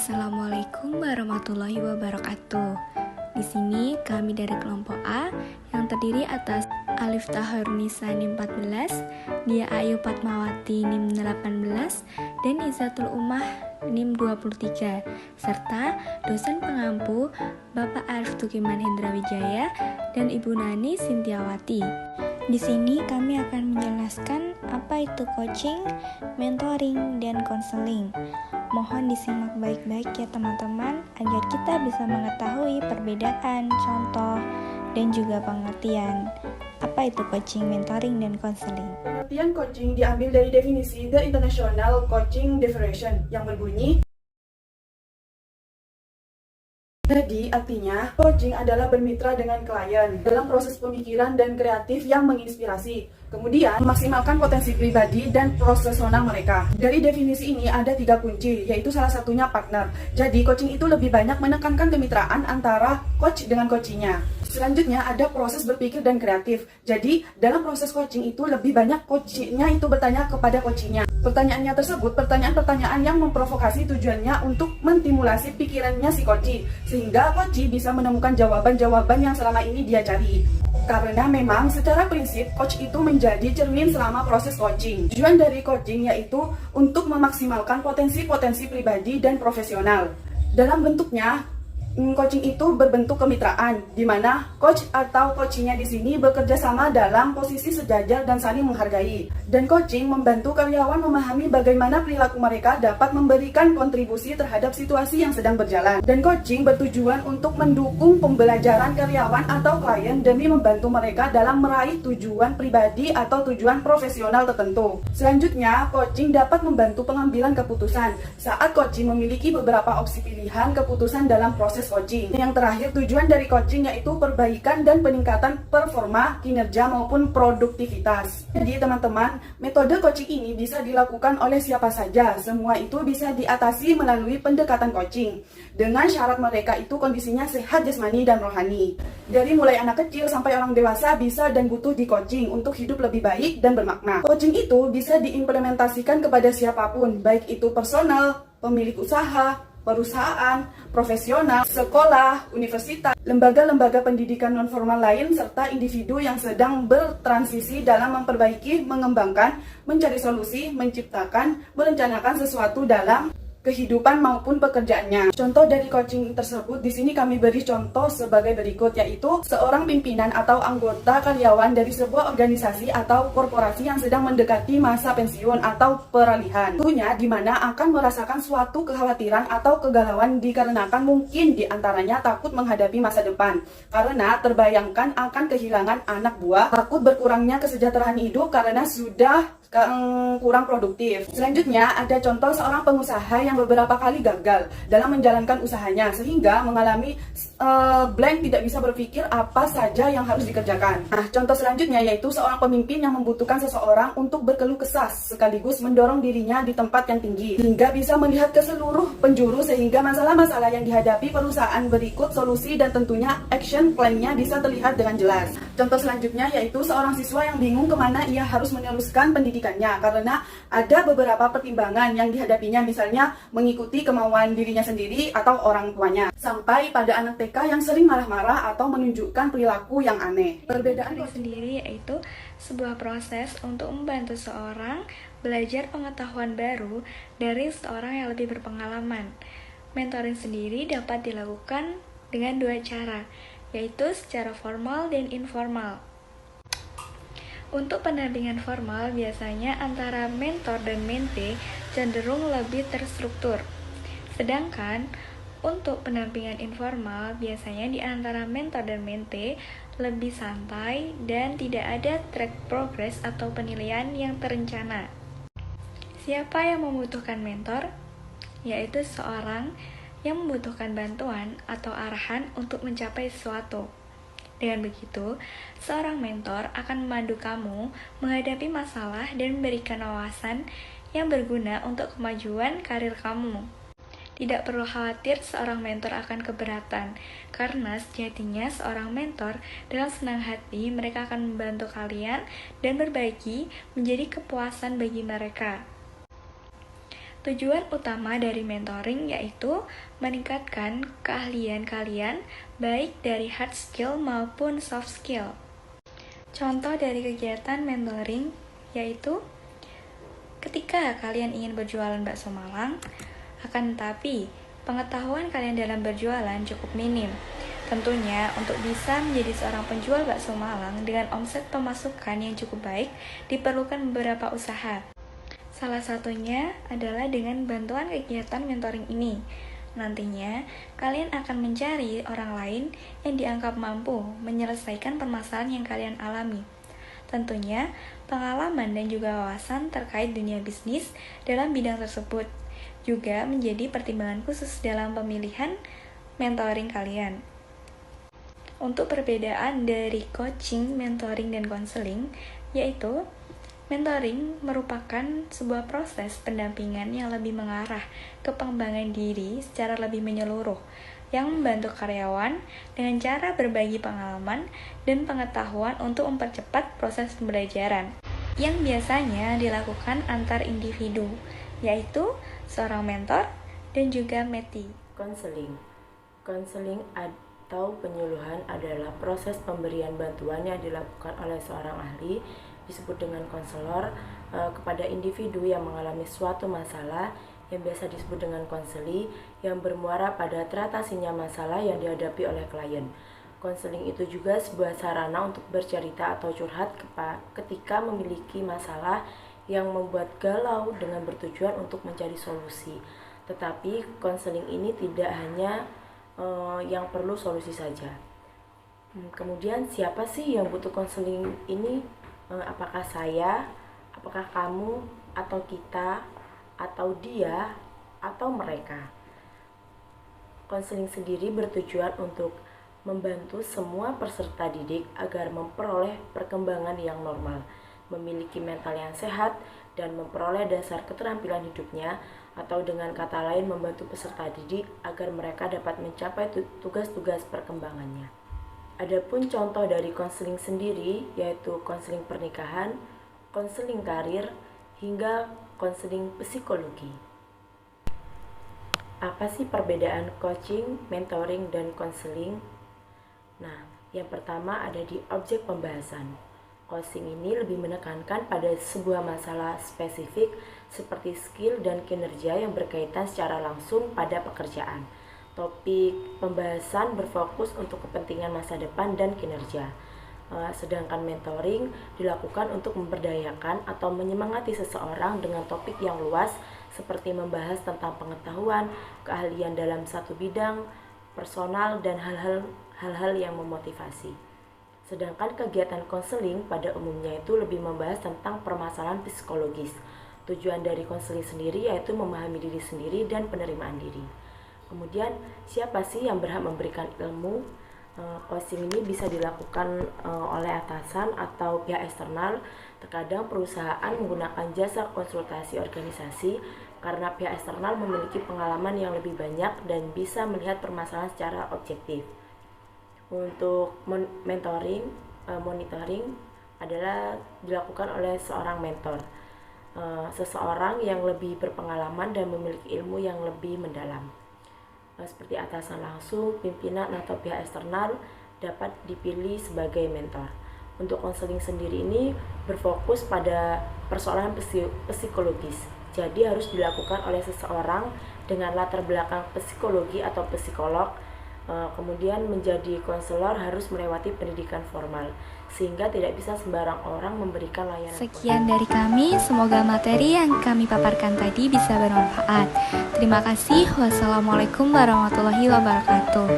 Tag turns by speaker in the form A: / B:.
A: Assalamualaikum warahmatullahi wabarakatuh. Di sini kami dari kelompok A yang terdiri atas Alif Tahurnisa NIM 14, Dia Ayu Fatmawati NIM 18, dan Izzatul Ummah NIM 23, serta dosen pengampu Bapak Arif Tukiman Hendra Wijaya dan Ibu Nani Sintiawati. Di sini kami akan menjelaskan apa itu coaching, mentoring, dan konseling. Mohon disimak baik-baik ya teman-teman, agar kita bisa mengetahui perbedaan, contoh, dan juga pengertian. Apa itu coaching, mentoring, dan konseling?
B: Pengertian coaching diambil dari definisi The International Coaching Definition yang berbunyi, jadi artinya, coaching adalah bermitra dengan klien dalam proses pemikiran dan kreatif yang menginspirasi, kemudian memaksimalkan potensi pribadi dan profesional mereka. Dari definisi ini ada 3 kunci, yaitu salah satunya partner. Jadi coaching itu lebih banyak menekankan kemitraan antara coach dengan coachingnya. Selanjutnya ada proses berpikir dan kreatif. Jadi dalam proses coaching itu lebih banyak coachingnya itu bertanya kepada coachingnya. Pertanyaannya tersebut pertanyaan-pertanyaan yang memprovokasi, tujuannya untuk menstimulasi pikirannya si coach, sehingga coach bisa menemukan jawaban-jawaban yang selama ini dia cari. Karena memang secara prinsip coach itu menjadi cermin selama proses coaching. Tujuan dari coaching yaitu untuk memaksimalkan potensi-potensi pribadi dan profesional. Dalam bentuknya, coaching itu berbentuk kemitraan, di mana coach atau coachingnya di sini bekerja sama dalam posisi sejajar dan saling menghargai. Dan coaching membantu karyawan memahami bagaimana perilaku mereka dapat memberikan kontribusi terhadap situasi yang sedang berjalan. Dan coaching bertujuan untuk mendukung pembelajaran karyawan atau klien demi membantu mereka dalam meraih tujuan pribadi atau tujuan profesional tertentu. Selanjutnya, coaching dapat membantu pengambilan keputusan saat coaching memiliki beberapa opsi pilihan keputusan dalam proses coaching. Yang terakhir, tujuan dari coaching yaitu perbaikan dan peningkatan performa, kinerja maupun produktivitas. Jadi teman-teman, metode coaching ini bisa dilakukan oleh siapa saja. Semua itu bisa diatasi melalui pendekatan coaching dengan syarat mereka itu kondisinya sehat jasmani dan rohani. Dari mulai anak kecil sampai orang dewasa bisa dan butuh di coaching untuk hidup lebih baik dan bermakna. Coaching itu bisa diimplementasikan kepada siapapun, baik itu personal, pemilik usaha, perusahaan, profesional, sekolah, universitas, lembaga-lembaga pendidikan nonformal lain, serta individu yang sedang bertransisi dalam memperbaiki, mengembangkan, mencari solusi, menciptakan, merencanakan sesuatu dalam kehidupan maupun pekerjaannya. Contoh dari coaching tersebut di sini kami beri contoh sebagai berikut, yaitu seorang pimpinan atau anggota karyawan dari sebuah organisasi atau korporasi yang sedang mendekati masa pensiun atau peralihan. Tentunya di mana akan merasakan suatu kekhawatiran atau kegalauan dikarenakan mungkin diantaranya takut menghadapi masa depan karena terbayangkan akan kehilangan anak buah, takut berkurangnya kesejahteraan hidup karena sudah kurang produktif. Selanjutnya ada contoh seorang pengusaha yang beberapa kali gagal dalam menjalankan usahanya sehingga mengalami blank, tidak bisa berpikir apa saja yang harus dikerjakan. Nah, contoh selanjutnya yaitu seorang pemimpin yang membutuhkan seseorang untuk berkeluh kesah sekaligus mendorong dirinya di tempat yang tinggi hingga bisa melihat ke seluruh penjuru sehingga masalah-masalah yang dihadapi perusahaan berikut solusi dan tentunya action plan-nya bisa terlihat dengan jelas. Contoh selanjutnya yaitu seorang siswa yang bingung kemana ia harus meneruskan pendidikannya karena ada beberapa pertimbangan yang dihadapinya, misalnya mengikuti kemauan dirinya sendiri atau orang tuanya, sampai pada anak TK yang sering marah-marah atau menunjukkan perilaku yang aneh. Perbedaan
A: sendiri yaitu sebuah proses untuk membantu seorang belajar pengetahuan baru dari seorang yang lebih berpengalaman. Mentoring sendiri dapat dilakukan dengan 2 cara, yaitu secara formal dan informal. Untuk pendampingan formal, biasanya antara mentor dan mente cenderung lebih terstruktur. Sedangkan untuk pendampingan informal, biasanya di antara mentor dan mente lebih santai dan tidak ada track progress atau penilaian yang terencana. Siapa yang membutuhkan mentor? Yaitu seorang yang membutuhkan bantuan atau arahan untuk mencapai sesuatu. Dengan begitu, seorang mentor akan memandu kamu menghadapi masalah dan memberikan wawasan yang berguna untuk kemajuan karir kamu. Tidak perlu khawatir seorang mentor akan keberatan, karena sejatinya seorang mentor dengan senang hati mereka akan membantu kalian dan berbagi menjadi kepuasan bagi mereka. Tujuan utama dari mentoring yaitu meningkatkan keahlian kalian baik dari hard skill maupun soft skill. Contoh dari kegiatan mentoring yaitu ketika kalian ingin berjualan bakso Malang, akan tetapi pengetahuan kalian dalam berjualan cukup minim. Tentunya untuk bisa menjadi seorang penjual bakso Malang dengan omset pemasukan yang cukup baik diperlukan beberapa usaha. Salah satunya adalah dengan bantuan kegiatan mentoring ini. Nantinya, kalian akan mencari orang lain yang dianggap mampu menyelesaikan permasalahan yang kalian alami. Tentunya, pengalaman dan juga wawasan terkait dunia bisnis dalam bidang tersebut juga menjadi pertimbangan khusus dalam pemilihan mentoring kalian. Untuk perbedaan dari coaching, mentoring, dan konseling, yaitu mentoring merupakan sebuah proses pendampingan yang lebih mengarah ke pengembangan diri secara lebih menyeluruh, yang membantu karyawan dengan cara berbagi pengalaman dan pengetahuan untuk mempercepat proses pembelajaran, yang biasanya dilakukan antar individu, yaitu seorang mentor dan juga mentee.
C: Konseling atau penyuluhan adalah proses pemberian bantuan yang dilakukan oleh seorang ahli, disebut dengan konselor, kepada individu yang mengalami suatu masalah yang biasa disebut dengan konseli, yang bermuara pada teratasinya masalah yang dihadapi oleh klien. Konseling itu juga sebuah sarana untuk bercerita atau curhat ketika memiliki masalah yang membuat galau dengan bertujuan untuk mencari solusi. Tetapi konseling ini tidak hanya yang perlu solusi saja. Kemudian siapa sih yang butuh konseling ini? Apakah saya, apakah kamu, atau kita, atau dia, atau mereka? Konseling sendiri bertujuan untuk membantu semua peserta didik agar memperoleh perkembangan yang normal, memiliki mental yang sehat, dan memperoleh dasar keterampilan hidupnya, atau dengan kata lain membantu peserta didik agar mereka dapat mencapai tugas-tugas perkembangannya. Adapun contoh dari konseling sendiri yaitu konseling pernikahan, konseling karir, hingga konseling psikologi. Apa sih perbedaan coaching, mentoring, dan konseling? Nah, yang pertama ada di objek pembahasan. Coaching ini lebih menekankan pada sebuah masalah spesifik seperti skill dan kinerja yang berkaitan secara langsung pada pekerjaan. Topik pembahasan berfokus untuk kepentingan masa depan dan kinerja. Sedangkan mentoring dilakukan untuk memberdayakan atau menyemangati seseorang dengan topik yang luas seperti membahas tentang pengetahuan, keahlian dalam satu bidang, personal, dan hal-hal yang memotivasi. Sedangkan kegiatan konseling pada umumnya itu lebih membahas tentang permasalahan psikologis. Tujuan dari konseling sendiri yaitu memahami diri sendiri dan penerimaan diri. Kemudian, siapa sih yang berhak memberikan ilmu? Coaching ini bisa dilakukan oleh atasan atau pihak eksternal. Terkadang perusahaan menggunakan jasa konsultasi organisasi karena pihak eksternal memiliki pengalaman yang lebih banyak dan bisa melihat permasalahan secara objektif. Untuk monitoring adalah dilakukan oleh seorang mentor, seseorang yang lebih berpengalaman dan memiliki ilmu yang lebih mendalam. Seperti atasan langsung, pimpinan, atau pihak eksternal dapat dipilih sebagai mentor. Untuk konseling sendiri ini berfokus pada persoalan psikologis, jadi harus dilakukan oleh seseorang dengan latar belakang psikologi atau psikolog. Kemudian menjadi konselor harus melewati pendidikan formal, sehingga tidak bisa sembarang orang memberikan layanan.
A: Sekian dari kami, semoga materi yang kami paparkan tadi bisa bermanfaat. Terima kasih. Wassalamualaikum warahmatullahi wabarakatuh.